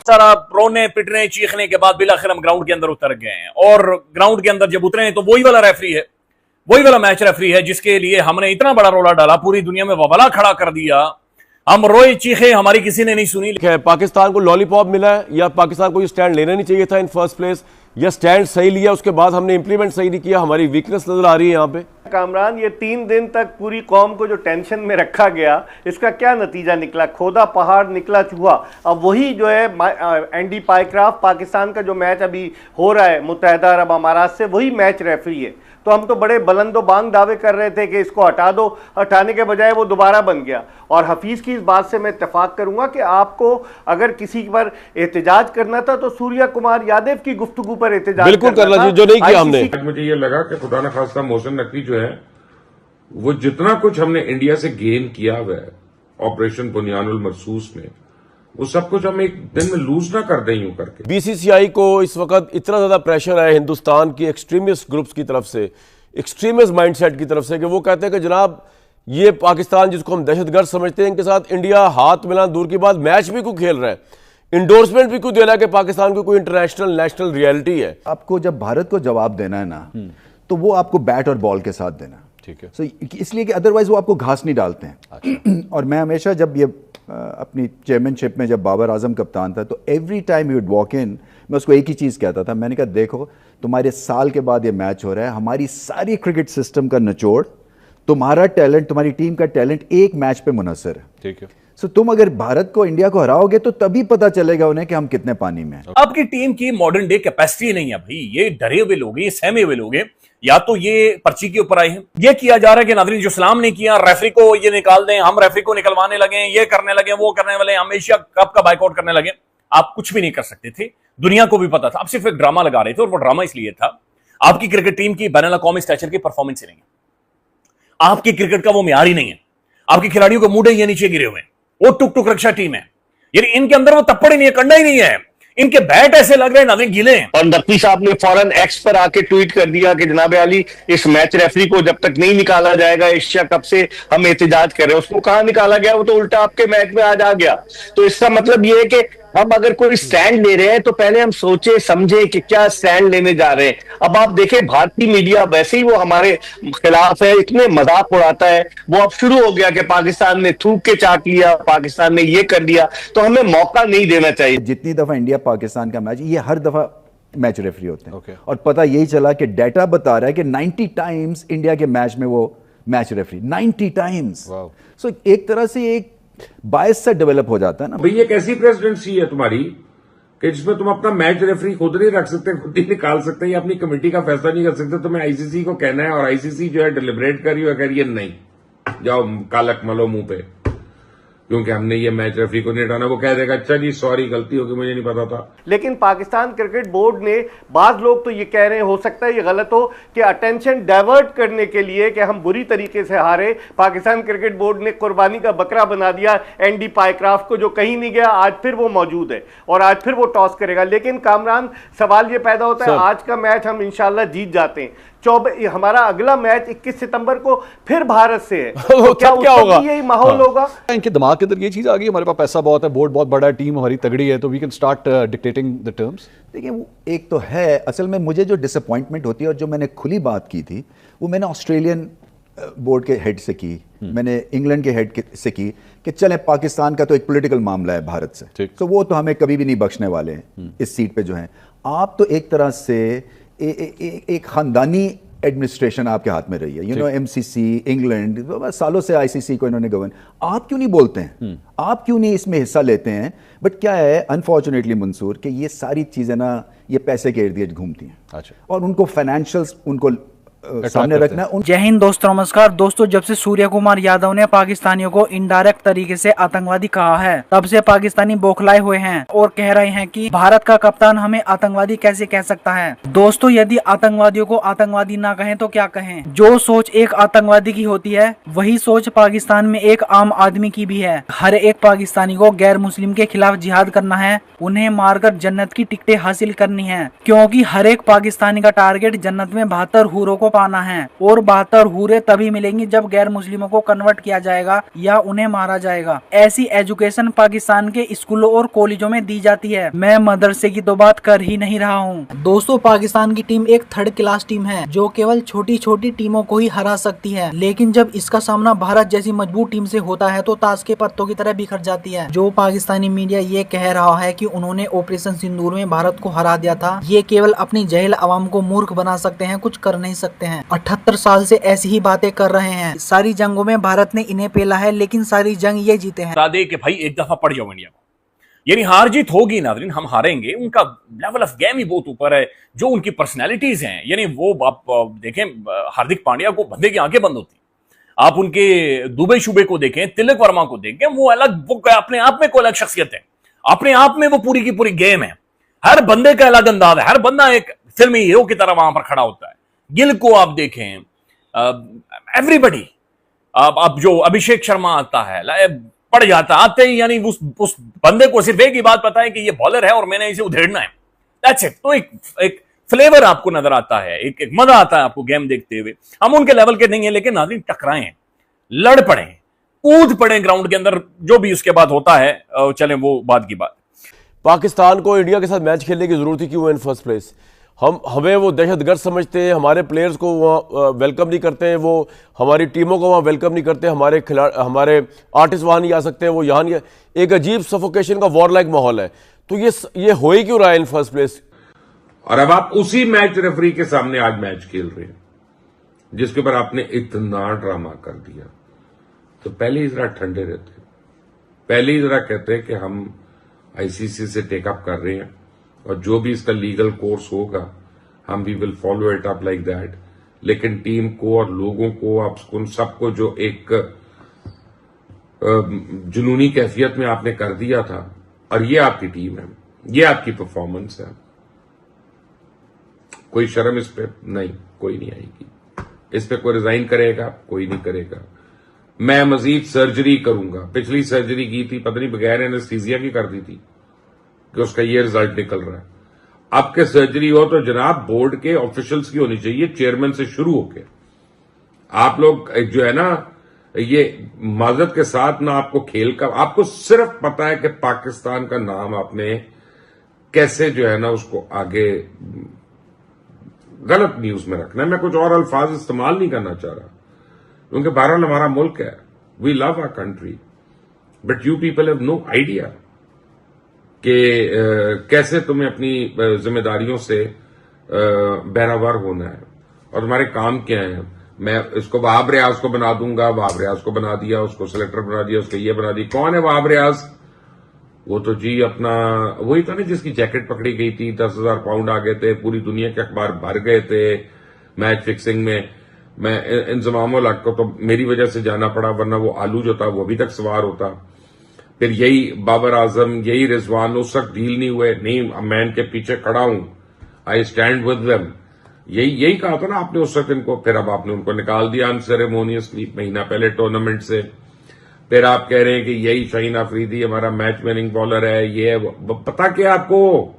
सारा रोने पिटने चीखने के बाद बिलाखिर हम ग्राउंड के अंदर उतर गए हैं, और ग्राउंड के अंदर जब उतरे हैं तो वही वाला रेफरी है, वही वाला मैच रेफरी है जिसके लिए हमने इतना बड़ा रोला डाला, पूरी दुनिया में वबला खड़ा कर दिया, हम रोए चीखे, हमारी किसी ने नहीं सुनी। पाकिस्तान को लॉलीपॉप मिला है या पाकिस्तान को ये स्टैंड लेना नहीं चाहिए था इन फर्स्ट प्लेस, या स्टैंड सही लिया उसके बाद हमने इंप्लीमेंट सही नहीं किया, हमारी वीकनेस नजर आ रही है यहाँ पे। कामरान, ये 3 दिन तक पूरी कौम को जो टेंशन में रखा गया, इसका क्या नतीजा निकला? खोदा पहाड़ निकला चूहा। अब वही जो है एंडी पाइक्राफ्ट, पाकिस्तान का जो मैच अभी हो रहा है मुत्तहिदा अरब अमारात से, वही मैच रेफरी है। तो हम तो बड़े बुलंदो बांग दावे कर रहे थे कि इसको हटा दो, हटाने के बजाय वो दोबारा बन गया। और हफीज की इस बात से मैं इत्तेफाक करूंगा कि आपको अगर किसी पर एहतजाज करना था तो सूर्या कुमार यादव की गुफ्तगू पर एहतजाज बिल्कुल करना चाहिए, जो नहीं किया हमने। मुझे ये लगा कि खुदा न खास्ता मोहसिन नकवी जो है वो जितना कुछ हमने इंडिया से गेन किया हुआ है ऑपरेशन बुनियानुल मरसूस में, वो सब कुछ हम एक दिन में लूज ना कर दें यूं करके। बीसीसीआई को इस वक्त इतना ज्यादा प्रेशर है हिंदुस्तान की एक्सट्रीमिस्ट ग्रुप्स की तरफ से, एक्सट्रीमिस्ट माइंडसेट की तरफ से, कि वो कहते हैं कि जनाब ये पाकिस्तान जिसको हम दहशतगर्द समझते हैं, इनके साथ इंडिया हाथ मिलाना दूर की बात, मैच भी क्यों खेल रहा है, इंडोर्समेंट भी क्यों दे रहा है कि पाकिस्तान को कोई इंटरनेशनल नेशनल रियलिटी है। आपको जब भारत को जवाब देना है ना, तो वो आपको बैट और बॉल के साथ देना, ठीक है। इसलिए कि अदरवाइज वो आपको घास नहीं डालते हैं। अच्छा। और मैं हमेशा जब ये अपनी चेयरमैनशिप में जब बाबर आजम कप्तान था, तो every time you would walk in, मैं उसको एक ही चीज़ कहता था, मैंने कहा देखो तुम्हारे साल के बाद ये मैच हो रहा है, हमारी सारी क्रिकेट सिस्टम का निचोड़, तुम्हारा टैलेंट, तुम्हारी टीम का टैलेंट एक मैच पे मुनसर है, ठीक है। सो तुम अगर भारत को, इंडिया को हराओगे तो तभी पता चलेगा उन्हें कि हम कितने पानी में हैं। आपकी टीम की मॉडर्न डे कैपेसिटी नहीं है भाई, ये डरे हुए लोग, ये सहमे हुए लोग हैं, या तो ये पर्ची के ऊपर आए हैं। ये किया जा रहा है कि नाज़रीन जो सलाम नहीं किया, रेफरी को ये निकाल दें, हम रेफरी को निकलवाने लगे, ये करने लगे, वो करने वाले, हम एशिया कप का बाइकआउट करने लगे। आप कुछ भी नहीं कर सकते थे, दुनिया को भी पता था, आप सिर्फ एक ड्रामा लगा रहे थे, और वो ड्रामा इसलिए था आपकी क्रिकेट टीम की बैनुल अक़वामी स्टेचर की परफॉर्मेंस ही नहीं है, आपकी क्रिकेट का वो मियार ही नहीं है, आपके खिलाड़ियों के मुंडे ये नीचे गिरे हुए हैं, वो टुक टुक रक्षा टीम है, यानी इनके अंदर वो तप्पड़ ही नहीं है, कंडा ही नहीं है, इनके बैट ऐसे लग रहे हैं नाज़रीन गीले हैं। और नकवी साहब ने फौरन एक्स पर आके ट्वीट कर दिया कि जनाब अली, इस मैच रेफरी को जब तक नहीं निकाला जाएगा एशिया कप से हम एहतजाज कर रहे हैं। उसको कहां निकाला गया? वो तो उल्टा आपके मैच में आज आ गया। तो इसका मतलब ये है कि हम अगर कोई स्टैंड ले रहे हैं तो पहले हम सोचे समझे कि क्या स्टैंड लेने जा रहे हैं। अब आप देखें भारतीय मीडिया वैसे ही वो हमारे खिलाफ है, इतने मजाक उड़ाता है, वो अब शुरू हो गया कि पाकिस्तान ने थूक के चाट लिया, पाकिस्तान ने ये कर लिया, तो हमें मौका नहीं देना चाहिए। जितनी दफा इंडिया पाकिस्तान का मैच, ये हर दफा मैच रेफरी होते हैं, और पता यही चला कि डाटा बता रहा है कि 90 टाइम्स इंडिया के मैच में वो मैच रेफरी 90 टाइम्स। सो एक तरह से एक बायस से डेवलप हो जाता है ना। भाई ये कैसी प्रेसिडेंसी है तुम्हारी कि जिसमें तुम अपना मैच रेफरी खुद नहीं रख सकते, खुद ही निकाल सकते, या अपनी कमेटी का फैसला नहीं कर सकते? तुम्हें आईसीसी को कहना है, और आईसीसी जो है डिलिबरेट करी हुआ, कह रही है नहीं, जाओ कालक मलो मुंह पे, क्योंकि हमने ये मैच रेफरी को नहीं हटाना। वो कह देगा अच्छा जी सॉरी गलती होगी, मुझे नहीं पता था। लेकिन पाकिस्तान क्रिकेट बोर्ड ने, बाज लोग तो ये कह रहे हैं, हो सकता है ये गलत हो, कि अटेंशन डाइवर्ट करने के लिए कि हम बुरी तरीके से हारे, पाकिस्तान क्रिकेट बोर्ड ने कुर्बानी का बकरा बना दिया एंडी पाइक्राफ्ट को, जो कहीं नहीं गया, आज फिर वो मौजूद है और आज फिर वो टॉस करेगा। लेकिन कामरान, सवाल ये पैदा होता है, आज का मैच हम इंशाल्लाह जीत जाते हैं, हमारा अगला मैच 21 सितंबर को फिर भारत से है, तो क्या होगा? यही माहौल होगा। इनके दिमाग के अंदर ये चीज आ गई, हमारे पास पैसा बहुत है, बोर्ड बहुत बड़ा है, टीम हमारी तगड़ी है, तो we can start dictating the terms. देखिए वो एक तो है, असल में मुझे जो डिसअपॉइंटमेंट होती है, और जो मैंने खुली बात की थी, वो मैंने ऑस्ट्रेलियन बोर्ड के हेड से की, मैंने इंग्लैंड के हेड से की, कि चले पाकिस्तान का तो एक पॉलिटिकल मामला है भारत से, तो वो तो हमें कभी भी नहीं बख्शने वाले हैं इस सीट पे जो है। आप तो एक तरह से एक खानदानी एडमिनिस्ट्रेशन आपके हाथ में रही है, यू नो, एमसीसी, इंग्लैंड, सालों से आईसीसी को इन्होंने गवर्न, आप क्यों नहीं बोलते हैं, आप क्यों नहीं इसमें हिस्सा लेते हैं? बट क्या है अनफॉर्चुनेटली मंसूर, कि ये सारी चीजें ना ये पैसे के इर्द गिर्द घूमती हैं। अच्छा। और उनको फाइनेंशियल्स उनको सामने रखना। जय हिंद दोस्तों, नमस्कार दोस्तों। जब से सूर्य कुमार यादव ने पाकिस्तानियों को इनडायरेक्ट तरीके से आतंकवादी कहा है, तब से पाकिस्तानी बौखलाए हुए हैं और कह रहे हैं कि भारत का कप्तान हमें आतंकवादी कैसे कह सकता है। दोस्तों, यदि आतंकवादियों को आतंकवादी ना कहें तो क्या कहें? जो सोच एक आतंकवादी की होती है, वही सोच पाकिस्तान में एक आम आदमी की भी है। हर एक पाकिस्तानी को गैर मुस्लिम के खिलाफ जिहाद करना है, उन्हें मारकर जन्नत की टिकटें हासिल करनी है, क्योंकि हर एक पाकिस्तानी का टारगेट जन्नत में 72 हूरों को पाना है और 72 हूरें तभी मिलेंगी जब गैर मुस्लिमों को कन्वर्ट किया जाएगा या उन्हें मारा जाएगा। ऐसी एजुकेशन पाकिस्तान के स्कूलों और कॉलेजों में दी जाती है। मैं मदरसे की तो बात कर ही नहीं रहा हूँ। दोस्तों, पाकिस्तान की टीम एक थर्ड क्लास टीम है जो केवल छोटी छोटी टीमों को ही हरा सकती है, लेकिन जब इसका सामना भारत जैसी मजबूत टीम से होता है तो ताश के पत्तों की तरह बिखर जाती है। जो पाकिस्तानी मीडिया ये कह रहा है कि उन्होंने ऑपरेशन सिंदूर में भारत को हरा दिया था, ये केवल अपनी जहल आवाम को मूर्ख बना सकते हैं, कुछ कर नहीं सकते हैं। 78 साल से ऐसी ही बातें कर रहे हैं। सारी जंगों में भारत ने इन्हें पेला है, लेकिन सारी जंग ये जीते हैं। बता दे कि भाई एक दफा पड़ जाओ इंडिया को, यानी हार जीत होगी नाज़रीन, हम हारेंगे। उनका लेवल ऑफ गेम ही बहुत ऊपर है। जो उनकी पर्सनैलिटीज हैं, यानी वो आप देखें, हार्दिक पांड्या को बंदे की आंखें बंद होती। आप उनके दुबे शुबे को देखें, तिलक वर्मा को देखें, वो अलग, वो अपने आप में कोई अलग शख्सियत है, अपने आप में वो पूरी की पूरी गेम है। हर बंदे का अलग अंदाज है, हर बंदा एक फिल्मी हीरो की तरह वहां पर खड़ा होता है। गिल को आप देखें, एवरीबडी, आप जो अभिषेक शर्मा आता है, पड़ जाता आते ही, यानी उस बंदे को सिर्फ एक ही बात पता है कि ये बॉलर है और मैंने इसे उधेड़ना है, दैट्स इट। तो एक फ्लेवर आपको नजर आता है, एक मजा आता है आपको गेम देखते हुए। हम उनके लेवल के नहीं है, लेकिन नाज़रीन टकराएं, लड़ पड़े, कूद पड़े ग्राउंड के अंदर, जो भी उसके बाद होता है चले वो बाद की बात। पाकिस्तान को इंडिया के साथ मैच खेलने की जरूरत थी क्यों इन फर्स्ट प्लेस? हमें वो दहशतगर्द समझते हैं, हमारे प्लेयर्स को वहाँ वेलकम नहीं करते हैं, वो हमारी टीमों को वहाँ वेलकम नहीं करते, हमारे आर्टिस्ट वहाँ नहीं आ सकते हैं, वो यहाँ नहीं। एक अजीब सफोकेशन का वॉर लाइक माहौल है। तो ये हो ही क्यों रहा है इन फर्स्ट प्लेस? और अब आप उसी मैच रेफरी के सामने आज मैच खेल रहे हैं जिसके ऊपर आपने इतना ड्रामा कर दिया। तो पहले ही जरा ठंडे रहते, पहले ही जरा कहते कि हम आईसीसी से टेकअप कर रहे हैं और जो भी इसका लीगल कोर्स होगा हम भी will follow it up like that. लेकिन टीम को और लोगों को, आप उन सबको जो एक जुनूनी कैफियत में आपने कर दिया था, और ये आपकी टीम है, ये आपकी परफॉर्मेंस है, कोई शर्म इस पे नहीं, कोई नहीं आएगी। इस पे कोई रिजाइन करेगा? कोई नहीं करेगा। मैं मजीद सर्जरी करूंगा। पिछली सर्जरी की थी, पता नहीं बगैर एनेस्थीसिया की कर दी थी, कि उसका ये रिजल्ट निकल रहा है। अब के सर्जरी हो तो जनाब बोर्ड के ऑफिशियल्स की होनी चाहिए, चेयरमैन से शुरू होके। आप लोग जो है ना, ये माजरत के साथ ना, आपको खेल का, आपको सिर्फ पता है कि पाकिस्तान का नाम आपने कैसे जो है ना उसको आगे गलत न्यूज में रखना है। मैं कुछ और अल्फाज इस्तेमाल नहीं करना चाह रहा, क्योंकि बहरहाल हमारा मुल्क है, we love our country, but you people have no idea कि कैसे तुम्हें अपनी जिम्मेदारियों से बहरावर होना है और तुम्हारे काम क्या है। मैं इसको वहाब रियाज को बना दूंगा, वहाब रियाज को बना दिया, उसको सिलेक्टर बना दिया, उसको ये बना दी। कौन है वहाब रियाज? वो तो जी अपना वही था ना जिसकी जैकेट पकड़ी गई थी, 10,000 पाउंड आ गए थे, पूरी दुनिया के अखबार भर गए थे मैच फिक्सिंग में। मैं इंजमामुल हक को तो मेरी वजह से जाना पड़ा, वरना वो आलू जो था वो अभी तक सवार होता। फिर यही बाबर आजम, यही रिजवान उस वक्त डील नहीं हुए, नहीं मैं इनके पीछे खड़ा हूं, आई स्टैंड विद देम, यही कहा था ना आपने उस वक्त इनको। फिर अब आपने उनको निकाल दिया अनसेरेमोनियसली महीना पहले टूर्नामेंट से। फिर आप कह रहे हैं कि यही शाहीन अफरीदी हमारा मैच विनिंग बॉलर है, ये है, पता क्या आपको?